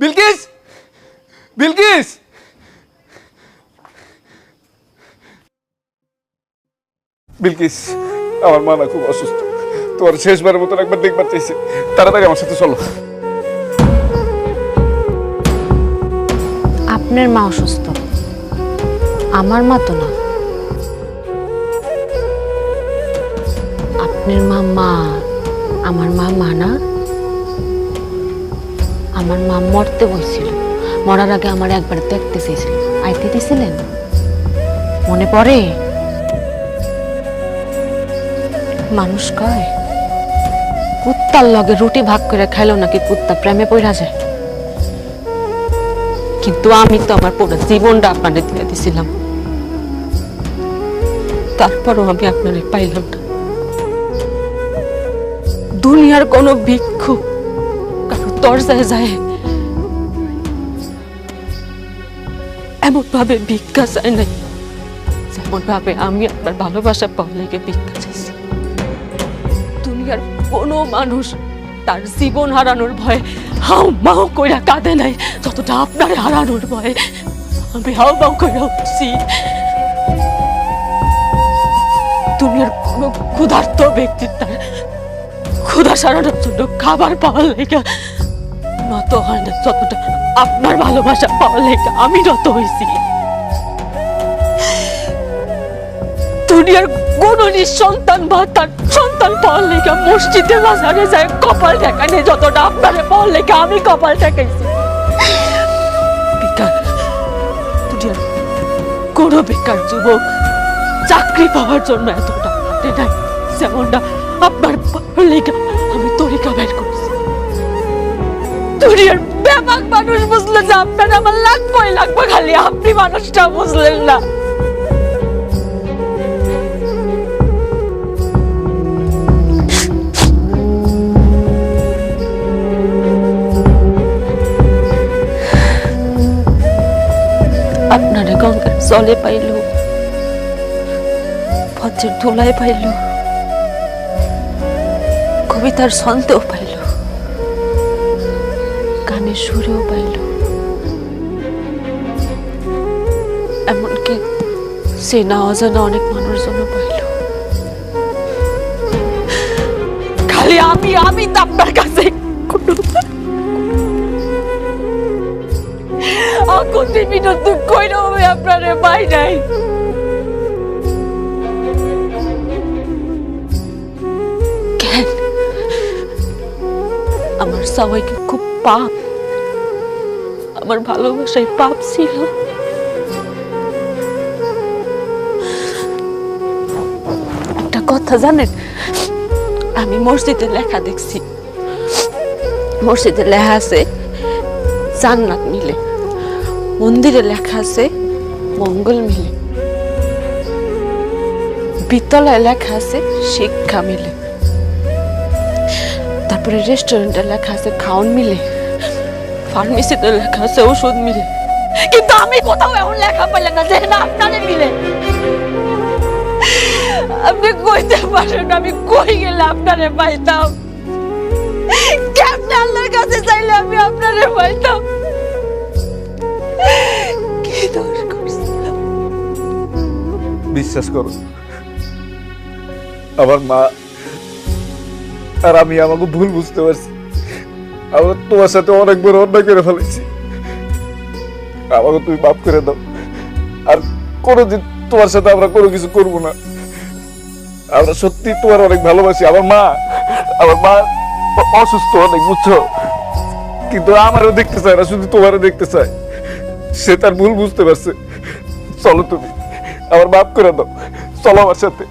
বিলকিস, বিলকিস, বিলকিস, আমার মা না খুব অসুস্থ। তোমার শেষবারের মতন একবার দেখবার চাইছে, তাড়াতাড়ি আমার সাথে চলো। আপনার মা অসুস্থ, আমার মা তো না। আপনার মা মা, আমার মা মা না। আমার মা মরতে বসছিল, মরার আগে আমার একবার দেখতে চেয়েছিল, আইতে দিছিলেন, মনে পড়ে? মানুষ কয় কুত্তার লগে রুটি ভাগ করে খাইলেও নাকি কুত্তা প্রেমে পড়া যায়, কিন্তু আমি তো আমার পুরো জীবনটা আপনাদের দিয়ে দিছিলাম, তারপরও আমি আপনারে পাইলাম না। দুনিয়ার কোনো ভিক্ষুক কারো দরজায় যায় এমন ভাবে ভিক্ষা চায় নাই, যেমন ভাবে আমি আপনার ভালোবাসা পাওয়া লেগে ভিক্ষা চাইছি। দুনিয়ার কোনো মানুষ তার জীবন হারানোর ভয়ে হাউ মাউ কইরা কাঁদে নাই, যতটা আপনার হারানোর ভয়ে আমি হাউ মাউ কইরা উঠছি। দুনিয়ার কোনো ক্ষুধার্ত ব্যক্তি তার ক্ষুধা সারানোর জন্য খাবার পাওয়ার লেগে নত হয় না, যতটা আপনার ভালোবাসা পাওয়ার লেগে আমি নত হয়েছি। দুনিয়ার কোন নিঃসন্তান বা তার সন্তান পাওয়ার লেগে মসজিদে বাজারে যায় কপাল ঠেকানে, যতটা আপনারে পাওয়ার লেগে আমি কপাল ঠেকাইছি। বেকার দুনিয়ার কোন বেকার যুবক চাকরি পাওয়ার জন্য এতটা হাতে নাই, যেমনটা আপনার পাওয়ার লেগে আমি তরিকা বের করছি। দুনিয়ার ব্যাপক মানুষ বুঝলো যে আপনার আমার লাগবে, খালি আপনি মানুষটা বুঝলেন না। আপনারে গঙ্গার জলে পাইল, পথের ধুলায় পাইল, কবিতার ছন্দেও পাইল, গানের সুরেও পাইল, এমনকি চেনা অজানা অনেক মানুষজন পাইল। খালি আমি তো আপনার কাছে আপনারে পাই নাই। কেন আমার সবাইকে খুব পাপ, আমার ভালোবাসায় পাপ ছিল? একটা কথা জানেন, আমি মসজিদে লেখা দেখছি, মসজিদে লেখা আছে জান্নাত মিলে, মন্দিরে লেখা আছে মঙ্গল মিলে, বিদ্যালয়ে লেখা আছে শিক্ষা মিলে, তারপরে রেস্টুরেন্টে লেখা আছে খাওন মিলে, ফার্মেসিতে লেখা আছে ওষুধ মিলে, কিন্তু আমি কোথাও এমন লেখা পাইলাম না যেখানে আপনারে মিলে। আপনি কইতে পারেন আমি কই গেলে আপনারে পাইতাম? কেমনে আল্লাহর কাছে চাইলে আমি আপনারে পাইতাম? কি দোষ করছিলাম? বিশ্বাস করো, আমার মা আর আমি আমাকে ভুল বুঝতে পারছি। আমরা তোমার সাথে অনেক বড় অন্যায় করে ফেলেছি, আমাকে তুমি মাফ করে দাও। আর কোনোদিন তোমার সাথে আমরা কোনো কিছু করবো না। আমরা সত্যি তোমার অনেক ভালোবাসি। আমার মা অসুস্থ অনেক, বুঝছো, কিন্তু আমারও দেখতে চায় না, শুধু তোমারও দেখতে চায়। সে তার ভুল বুঝতে পারছে। চলো, তুমি আমার মাফ করে দাও, চলো আমার সাথে।